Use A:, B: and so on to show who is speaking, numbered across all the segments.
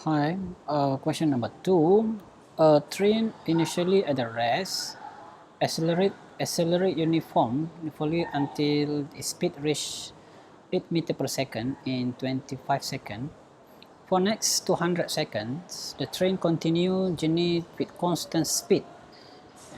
A: Hi, question number 2. A train initially at the rest accelerate uniformly until its speed reach 8 meter per second in 25 seconds. For next 200 seconds, the train continue journey with constant speed,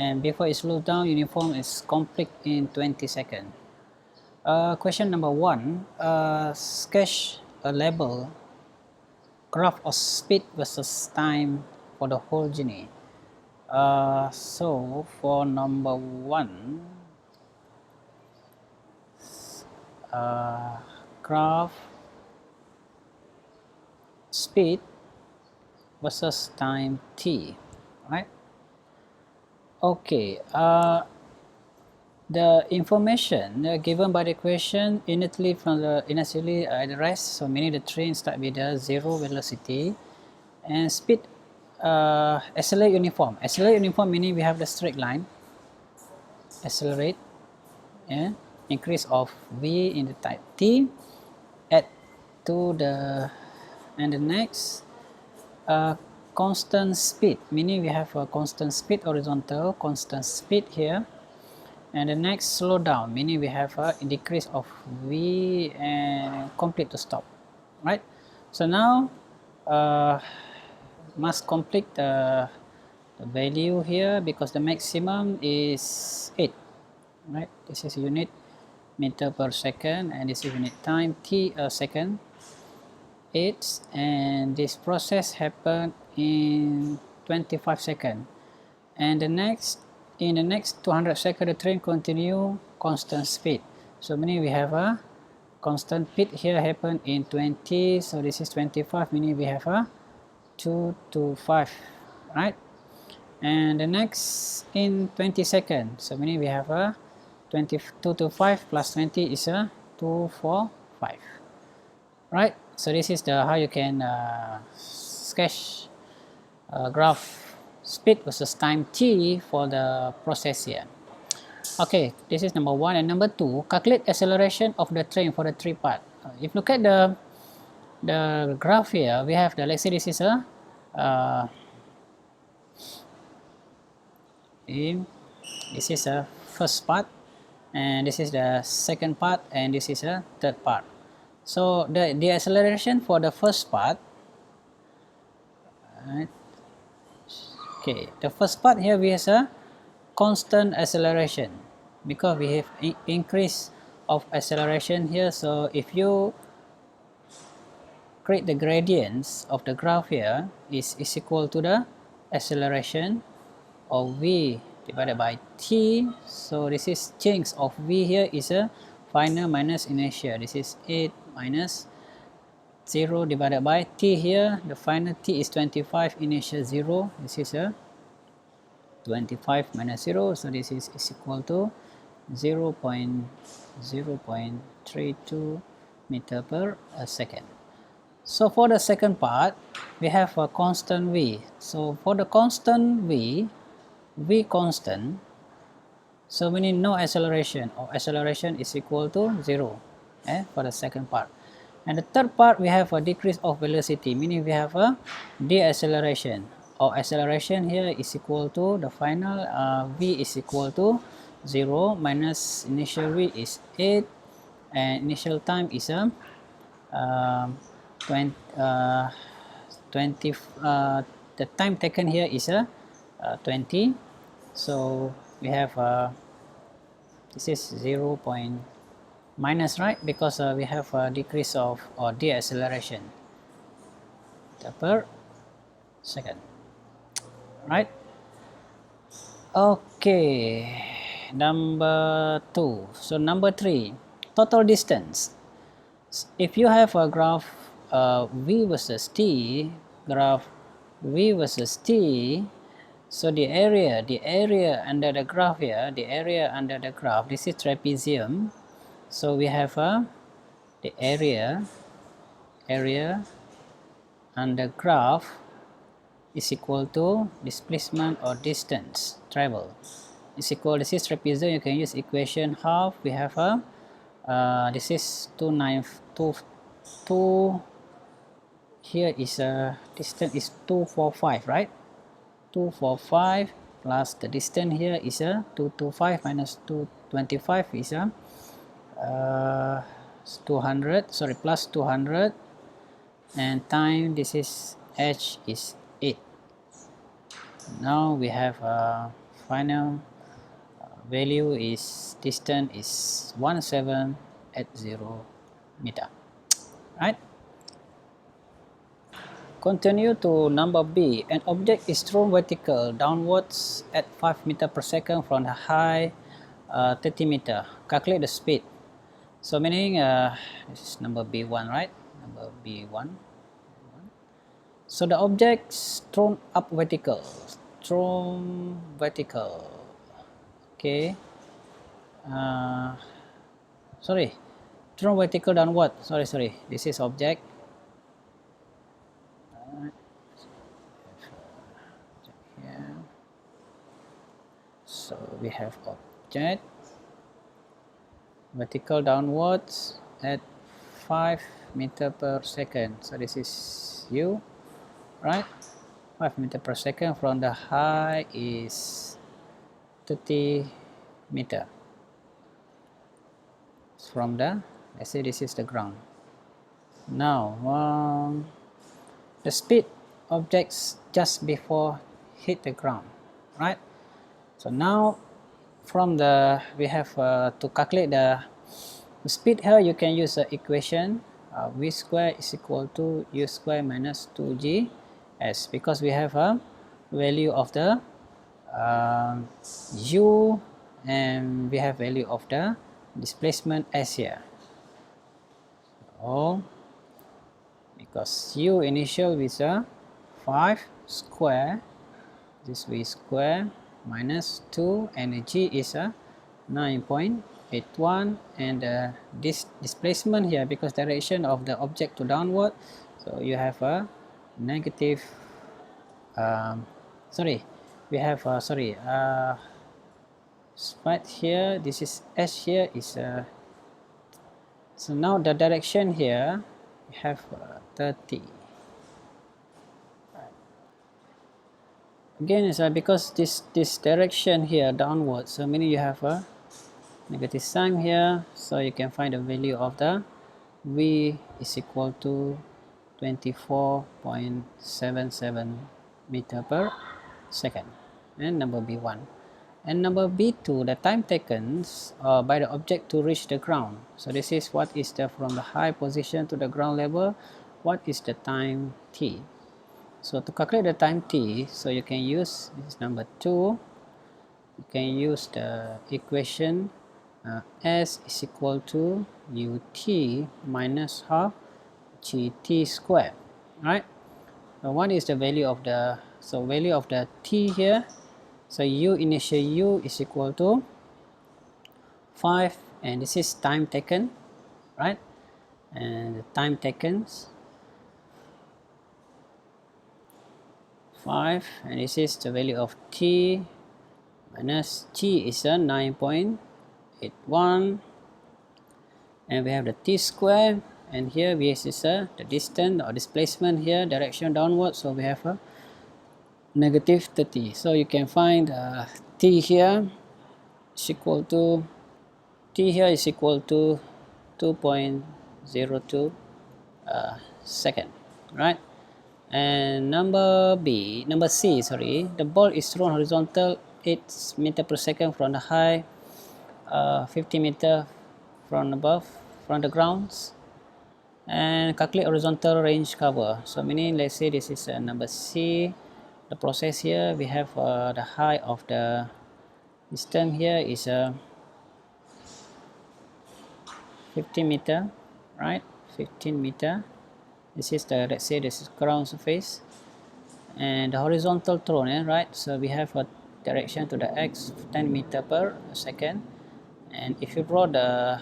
A: and before it slows down, uniform is complete in 20 seconds. Question number 1. Sketch a label graph of speed versus time for the whole journey. So for number 1, graph speed versus time t, right? Okay, the information given by the question initially at the rest, so meaning the train start with the zero velocity, and speed accelerate uniform meaning we have the straight line, accelerate, yeah, increase of v in the type t, add to the, and the next constant speed, meaning we have a constant speed horizontal, constant speed here, and the next slow down, meaning we have a decrease of v and complete to stop, right? So now must complete the value here because the maximum is 8, right? This is unit meter per second and this is unit time t a second, 8, and this process happened in 25 seconds, and in the next 200 seconds the train continue constant speed, so meaning we have a constant speed here happen in 20, so this is 25, meaning we have a 2 to 5, right? And the next in 20 seconds, so meaning we have a 22 to 5 plus 20 is a 2, 4, 5, right? So this is the how you can sketch graph speed versus time t for the process here. Okay, this is number 1, and number 2, calculate acceleration of the train for the 3 part. If you look at the graph here, we have the, let's say this is a this is a first part, and this is the second part, and this is a third part. So the acceleration for the first part, right? Okay, the first part here we have a constant acceleration because we have increase of acceleration here. So if you create the gradients of the graph here is equal to the acceleration of v divided by t. So this is change of v here is a final minus initial. This is 8 minus 0 divided by t here. The final t is 25, initial 0. This is a 25 minus 0. So this is equal to 0 0.32 meter per second. So for the second part, we have a constant v. So for the constant v constant, so we need no acceleration, or acceleration is equal to 0 for the second part. And the third part, we have a decrease of velocity, meaning we have a deceleration, or acceleration here is equal to the final v is equal to 0 minus initial v is 8, and initial time is 20, the time taken here is 20. So we have this is 0 point minus, right, because we have a decrease of or deceleration per second, right? Okay, number 2. So number 3, total distance. If you have a graph v versus t, graph v versus t, so the area under the graph here, the area under the graph, this is trapezium. So we have the area under graph is equal to displacement or distance travel is equal, this is trapezium, you can use equation half. We have this is 292 here is a distance is 245, right? 245 plus the distance here is a 225 minus 225 is a 200, sorry, plus 200, and time this is h is 8. Now we have a final value is distance is 1780 meter, right? Continue to number B. An object is thrown vertical downwards at 5 meter per second from the high 30 meter. Calculate the speed. So meaning this is number B1, right? Number B1. So the object's thrown up vertical. Thrown vertical. Okay. Sorry. Thrown vertical downward. Sorry. This is object. So we have object vertical downwards at 5 meter per second. So this is u, right? 5 meter per second from the high is 30 meter. From the, let's say this is the ground. Now the speed objects just before hit the ground, right? So now from the, we have to calculate the speed here. You can use the equation v square is equal to u square minus 2g s, because we have a value of the u and we have value of the displacement s here. So because u initial is a 5 square, this v square minus 2, and g is a 9.81, and this displacement here, because direction of the object to downward, so you have a negative we have right here, this is s here is so now the direction here we have 30. Again, because this direction here downwards, so meaning you have a negative sign here, so you can find the value of the v is equal to 24.77 meter per second, and number B1. And number B2, the time taken by the object to reach the ground. So this is what is the from the high position to the ground level, what is the time t. So to calculate the time t, so you can use, this is number 2, you can use the equation s is equal to ut minus half gt square, right? So what is the value of the, so value of the t here, so u initial u is equal to 5, and this is time taken, right? And the time taken 5, and this is the value of t minus t is a 9.81, and we have the t square, and here we is the distance or displacement here, direction downward, so we have a negative 30. So you can find t here is equal to, t here is equal to 2.02 second, right? And number C, sorry, the ball is thrown horizontal 8 meter per second from the high 50 meter from above, from the grounds, and calculate horizontal range cover. So meaning, let's say this is number C. The process here, we have the height of the distance here is 15 meter, right? 15 meter. This is the, let's say this is ground surface, and the horizontal thrown, right? So we have a direction to the x 10 meter per second, and if you draw the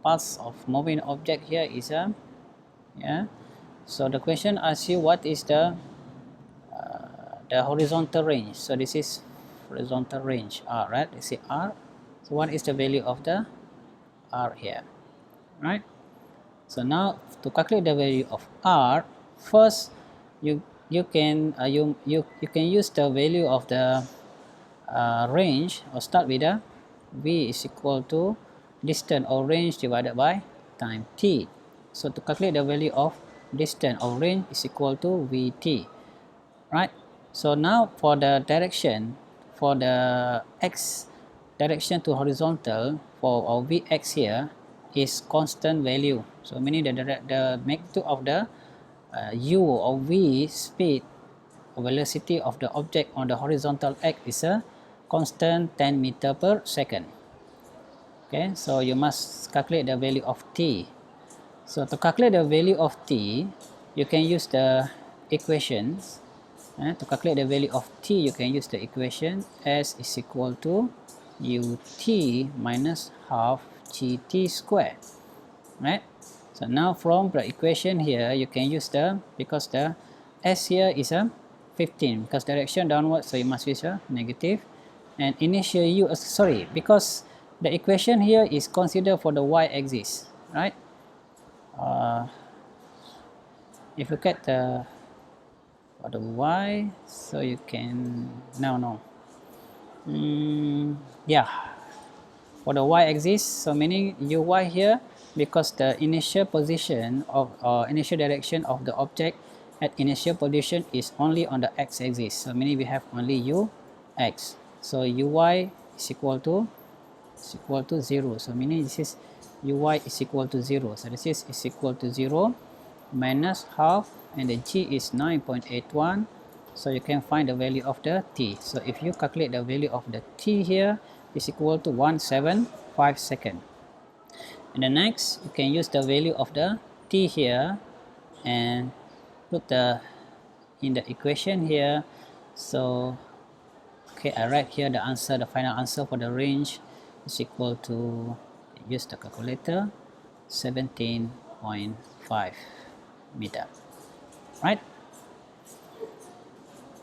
A: path of moving object here is so the question asks you what is the horizontal range. So this is horizontal range r, right? Let's say r. So what is the value of the r here, right? So now to calculate the value of r, first you can use the value of the range, or start with a v is equal to distance or range divided by time t. So to calculate the value of distance or range is equal to vt, right? So now for the direction, for the x direction to horizontal, for our vx here is constant value. So meaning the magnitude of the u or v speed or velocity of the object on the horizontal x is a constant 10 meter per second. Okay, so you must calculate the value of t. So to calculate the value of t, you can use the equations. To calculate the value of t, you can use the equation s is equal to ut minus half gt squared, right? So now from the equation here, you can use the, because the s here is a 15, because direction downward, so you must use a negative. And initial u, sorry, because the equation here is considered for the y-axis, right? If you look at the for the y, so you can yeah, for the y-axis, so meaning uy here, because the initial position of initial direction of the object at initial position is only on the x-axis, so meaning we have only ux, so uy is equal to 0, so meaning this is uy is equal to 0, so this is equal to 0 minus half, and the g is 9.81, so you can find the value of the t. So if you calculate the value of the t here, is equal to 175 seconds. And the next, you can use the value of the t here and put the in the equation here. So okay, I write here the answer, the final answer for the range is equal to, use the calculator, 17.5 meter, right?